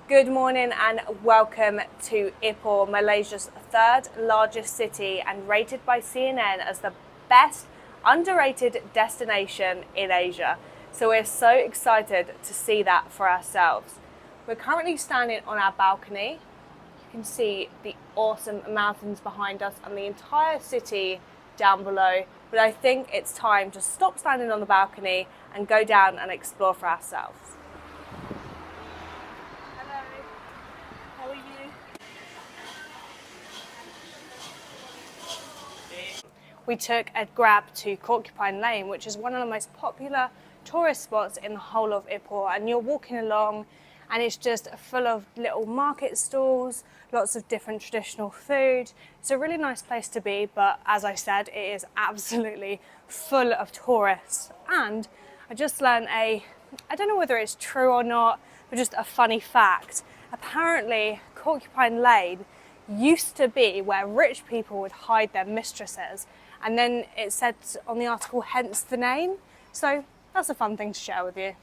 Good morning and welcome to Ipoh, Malaysia's third largest city and rated by CNN as the best underrated destination in Asia. So we're so excited to see that for ourselves. We're currently standing on our balcony. You can see the awesome mountains behind us and the entire city down below. But I think it's time to stop standing on the balcony and go down and explore for ourselves. How are you? We took a grab to Porcupine Lane, which is one of the most popular tourist spots in the whole of Ipoh. And you're walking along and it's just full of little market stalls, lots of different traditional food. It's a really nice place to be, but as I said, it is absolutely full of tourists. And I just learned I don't know whether it's true or not, but just a funny fact. Apparently, Porcupine Lane used to be where rich people would hide their mistresses. And then it said on the article, hence the name. So that's a fun thing to share with you.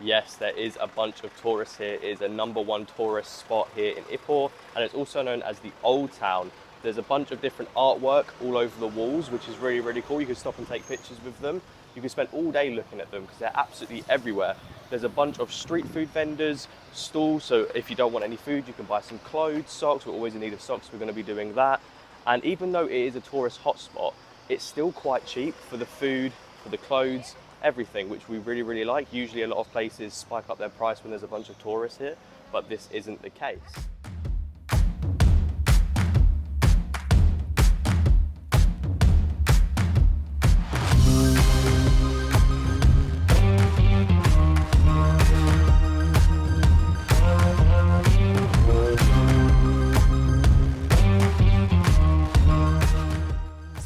Yes, there is a bunch of tourists here. It is a #1 tourist spot here in Ipoh, and it's also known as the Old Town. There's a bunch of different artwork all over the walls, which is really, really cool. You can stop and take pictures with them. You can spend all day looking at them because they're absolutely everywhere. There's a bunch of street food vendors, stalls, so if you don't want any food, you can buy some clothes, socks. We're always in need of socks, we're going to be doing that. And even though it is a tourist hotspot, it's still quite cheap for the food, for the clothes, everything, which we really, really like. Usually a lot of places spike up their price when there's a bunch of tourists here, but this isn't the case.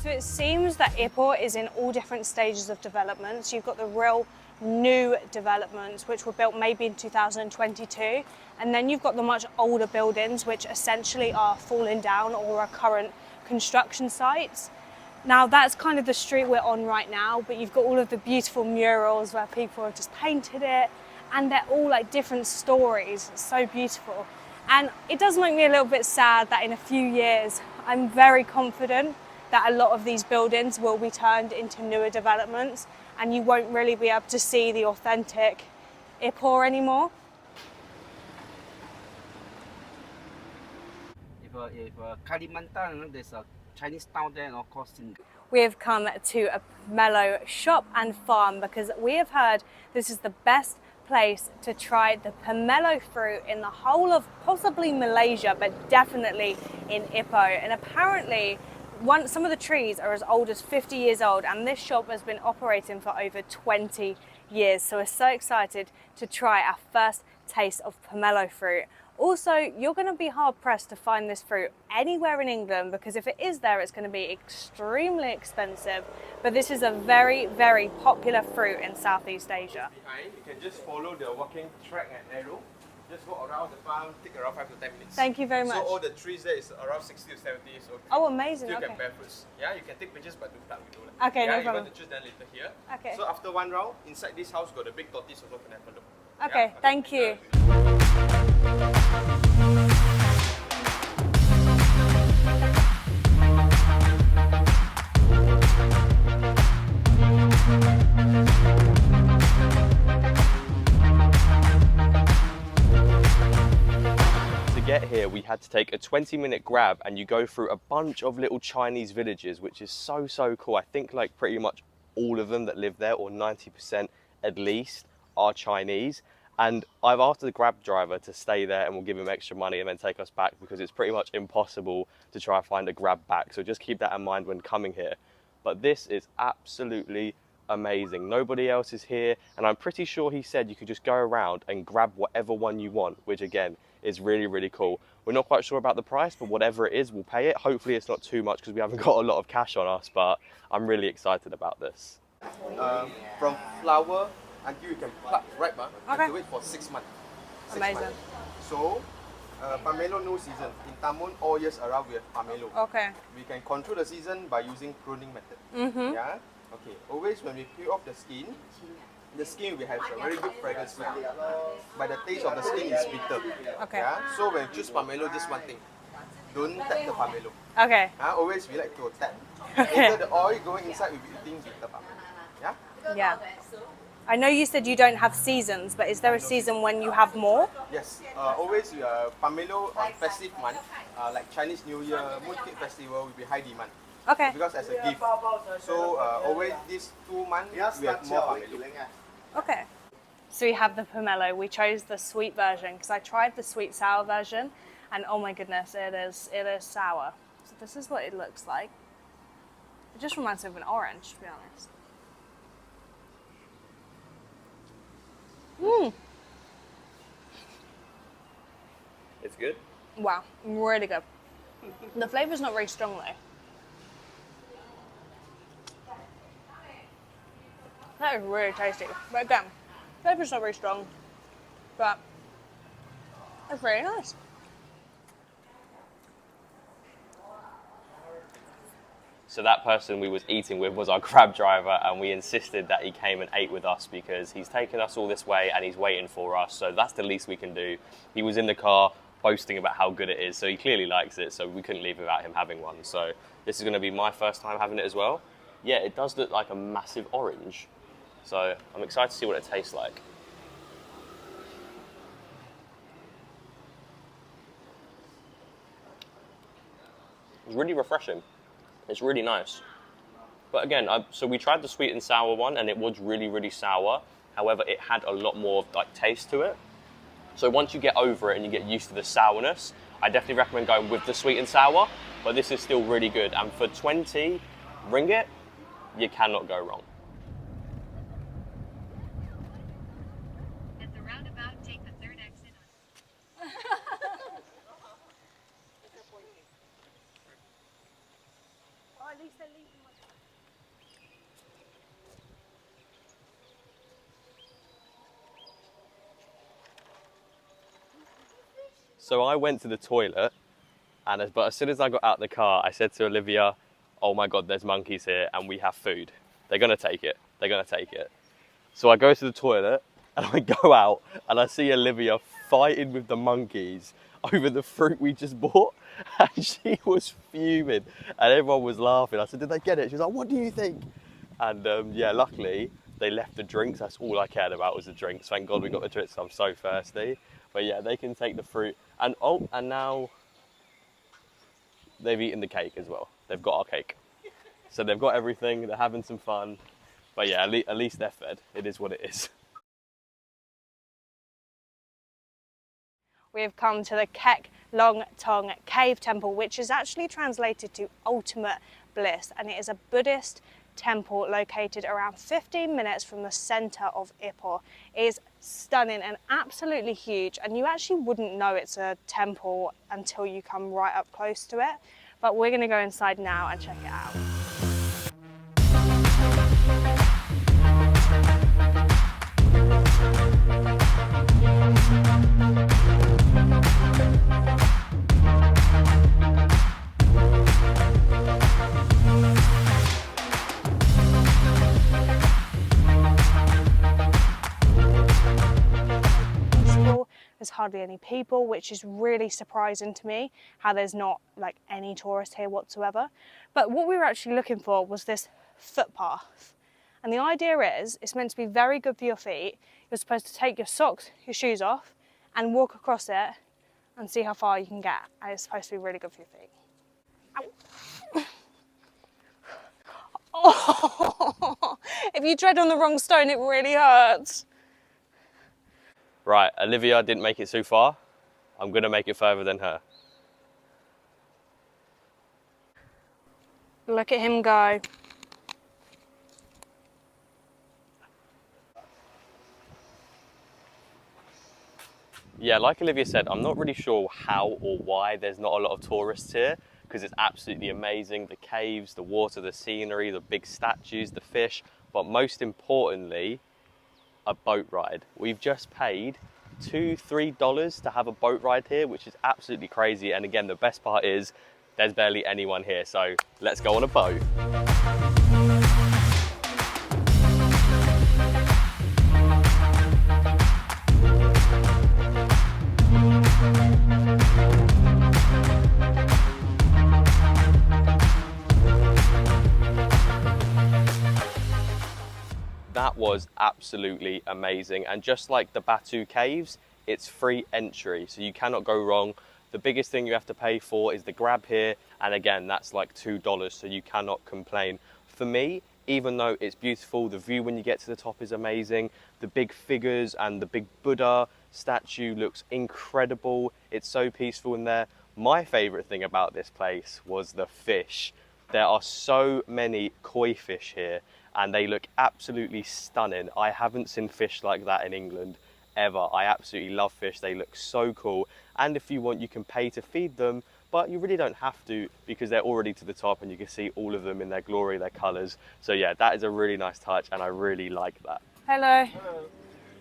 It seems that Ipoh is in all different stages of development. So you've got the real new developments, which were built maybe in 2022. And then you've got the much older buildings, which essentially are falling down or are current construction sites. Now that's kind of the street we're on right now, but you've got all of the beautiful murals where people have just painted it, and they're all like different stories. It's so beautiful. And it does make me a little bit sad that in a few years, I'm very confident that a lot of these buildings will be turned into newer developments and you won't really be able to see the authentic Ipoh anymore. If Kalimantan, there's a Chinese town there, and of course We have come to a pomelo shop and farm because we have heard this is the best place to try the pomelo fruit in the whole of possibly Malaysia, but definitely in Ipoh. And apparently, some of the trees are as old as 50 years old, and this shop has been operating for over 20 years. So we're so excited to try our first taste of pomelo fruit. Also, you're going to be hard pressed to find this fruit anywhere in England because if it is there, it's going to be extremely expensive. But this is a very, very popular fruit in Southeast Asia. Behind, you can just follow the walking track and arrow. Just go around the farm, take around 5 to 10 minutes. Thank you very much. So all the trees there is around 60 to 70 years old. Oh, amazing. Still Okay. can bear fruits. Yeah, you can take pictures but do pluck window. Okay, no yeah, problem. You want to choose then later here. Okay. So after one round, inside this house got the big tortoise also can have a look. Okay, Yeah? thank you. To get here, we had to take a 20-minute grab and you go through a bunch of little Chinese villages, which is so, so cool. I think like pretty much all of them that live there, or 90% at least, are Chinese. And I've asked the grab driver to stay there and we'll give him extra money and then take us back because it's pretty much impossible to try and find a grab back. So just keep that in mind when coming here. But this is absolutely amazing. Nobody else is here. And I'm pretty sure he said you could just go around and grab whatever one you want, which again, is really, really cool. We're not quite sure about the price, but whatever it is, we'll pay it. Hopefully it's not too much because we haven't got a lot of cash on us, but I'm really excited about this. From flower until you can pluck ripe, you Okay. have to wait for 6 months. Amazing. So, pomelo no season. In Tamun, all years around we have pomelo. Okay. We can control the season by using pruning method. Yeah? Okay. Always when we peel off the skin, the skin will have a very good fragrance smell. But the taste of the skin is bitter. Okay. Yeah? So when you choose pomelo, just one thing. Don't tap the pomelo. Okay. Always we like to tap. Okay. Later the oil going inside will be eating with the pomelo. Yeah? Yeah. I know you said you don't have seasons, but is there a season when you have more? Yes. Always pomelo on festive month, like Chinese New Year, Mooncake Festival will be high demand. Okay. Because as a gift. So always these 2 months we have more pomelo. Okay. So we have the pomelo. We chose the sweet version because I tried the sweet sour version, and oh my goodness, it is sour. So this is what it looks like. It just reminds me of an orange, to be honest. Mmm. It's good. Wow, really good. The flavour's not very strong though. That is really tasty. But again, flavour's not very strong, but it's really nice. So that person we was eating with was our Grab driver, and we insisted that he came and ate with us because he's taken us all this way and he's waiting for us. So that's the least we can do. He was in the car boasting about how good it is, so he clearly likes it, so we couldn't leave without him having one. So this is going to be my first time having it as well. Yeah, it does look like a massive orange. So I'm excited to see what it tastes like. It's really refreshing. It's really nice. But again, so we tried the sweet and sour one, and it was really, really sour. However, it had a lot more like taste to it. So once you get over it and you get used to the sourness, I definitely recommend going with the sweet and sour. But this is still really good. And for 20 ringgit, you cannot go wrong. At the roundabout, take the third exit on. So I went to the toilet, but as soon as I got out the car, I said to Olivia, oh my God, there's monkeys here and we have food. They're gonna take it, they're gonna take it. So I go to the toilet and I go out and I see Olivia fighting with the monkeys over the fruit we just bought. And she was fuming and everyone was laughing. I said, did they get it? She was like, what do you think? And yeah, luckily they left the drinks. That's all I cared about was the drinks. Thank God we got the drinks, I'm so thirsty. But yeah, they can take the fruit. And oh, and now they've eaten the cake as well. They've got our cake. So they've got everything, they're having some fun. But yeah, at least they're fed. It is what it is. We have come to the Kek Long Tong Cave Temple, which is actually translated to ultimate bliss, and it is a Buddhist temple located around 15 minutes from the centre of Ipoh. It is stunning and absolutely huge, and you actually wouldn't know it's a temple until you come right up close to it. But we're going to go inside now and check it out. There's hardly any people, which is really surprising to me, how there's not like any tourists here whatsoever. But what we were actually looking for was this footpath. And the idea is, it's meant to be very good for your feet. You're supposed to take your socks, your shoes off, and walk across it and see how far you can get. And it's supposed to be really good for your feet. Ow. Oh, if you tread on the wrong stone, it really hurts. Right, Olivia didn't make it too far. I'm gonna make it further than her. Look at him go. Yeah, like Olivia said, I'm not really sure how or why there's not a lot of tourists here, because it's absolutely amazing. The caves, the water, the scenery, the big statues, the fish, but most importantly, a boat ride. We've just paid $2-3 to have a boat ride here, which is absolutely crazy. And again, the best part is there's barely anyone here. So let's go on a boat. was absolutely amazing. And just like the Batu Caves, it's free entry, so you cannot go wrong. The biggest thing you have to pay for is the grab here, and again, that's like $2, so you cannot complain. For me, even though it's beautiful, the view when you get to the top is amazing. The big figures and the big Buddha statue looks incredible. It's so peaceful in there. My favorite thing about this place was the fish. There are so many koi fish here, and they look absolutely stunning. I haven't seen fish like that in England ever. I absolutely love fish. They look so cool. And if you want, you can pay to feed them, but you really don't have to because they're already to the top and you can see all of them in their glory, their colors. So yeah, that is a really nice touch and I really like that. Hello. Hello.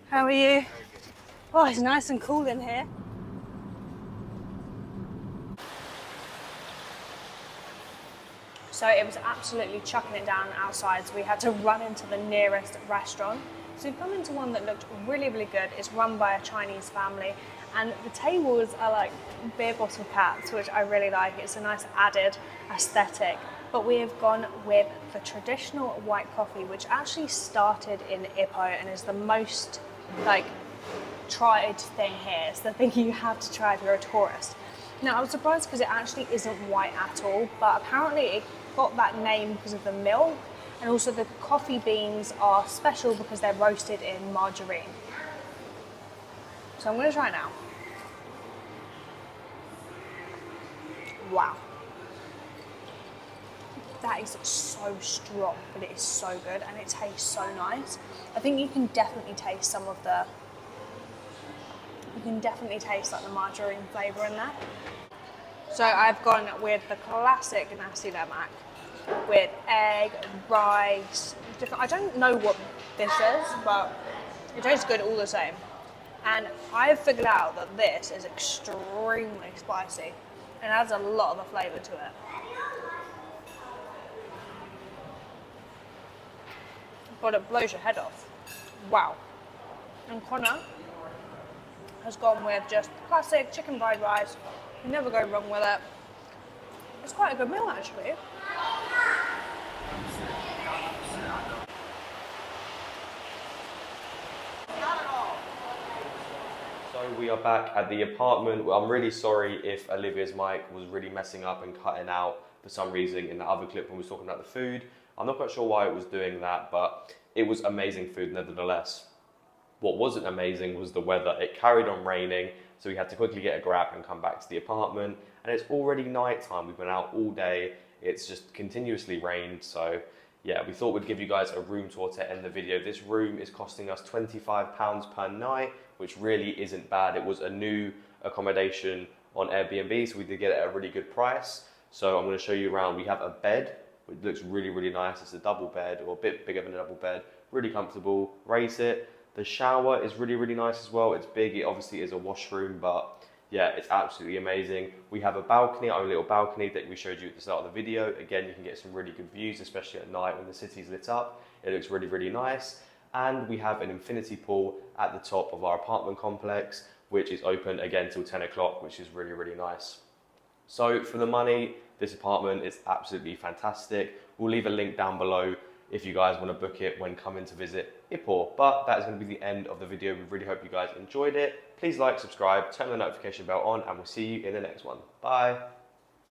How are you? Oh, it's nice and cool in here. So it was absolutely chucking it down outside, so we had to run into the nearest restaurant. So we've come into one that looked really, really good. It's run by a Chinese family, and the tables are like beer bottle caps, which I really like. It's a nice added aesthetic. But we have gone with the traditional white coffee, which actually started in Ipoh and is the most like tried thing here. It's the thing you have to try if you're a tourist. Now, I was surprised because it actually isn't white at all, but apparently it got that name because of the milk, and also the coffee beans are special because they're roasted in margarine. So I'm going to try it now. Wow. That is so strong, but it is so good and it tastes so nice. I think you can definitely taste some of the, like the margarine flavour in there. So I've gone with the classic nasi lemak with egg, rice, different. I don't know what this is, but it tastes good all the same. And I've figured out that this is extremely spicy and adds a lot of the flavour to it. But it blows your head off. Wow. And Connor has gone with just classic chicken fried rice. You never go wrong with it. It's quite a good meal actually. So we are back at the apartment. Well, I'm really sorry if Olivia's mic was really messing up and cutting out for some reason in the other clip when we was talking about the food. I'm not quite sure why it was doing that, but it was amazing food nevertheless. What wasn't amazing was the weather. It carried on raining, so we had to quickly get a grab and come back to the apartment. And it's already night time. We've been out all day. It's just continuously rained. So yeah, we thought we'd give you guys a room tour to end the video. This room is costing us £25 per night, which really isn't bad. It was a new accommodation on Airbnb, so we did get it at a really good price. So I'm going to show you around. We have a bed, which looks really, really nice. It's a double bed, or a bit bigger than a double bed. Really comfortable. Rate it. The shower is really, really nice as well. It's big. It obviously is a washroom, but yeah, it's absolutely amazing. We have a balcony, our own little balcony that we showed you at the start of the video. Again, you can get some really good views, especially at night when the city's lit up. It looks really, really nice. And we have an infinity pool at the top of our apartment complex, which is open again till 10 o'clock, which is really, really nice. So for the money, this apartment is absolutely fantastic. We'll leave a link down below if you guys want to book it when coming to visit Ipoh. But that is going to be the end of the video. We really hope you guys enjoyed it. Please like, subscribe, turn the notification bell on, and we'll see you in the next one. Bye.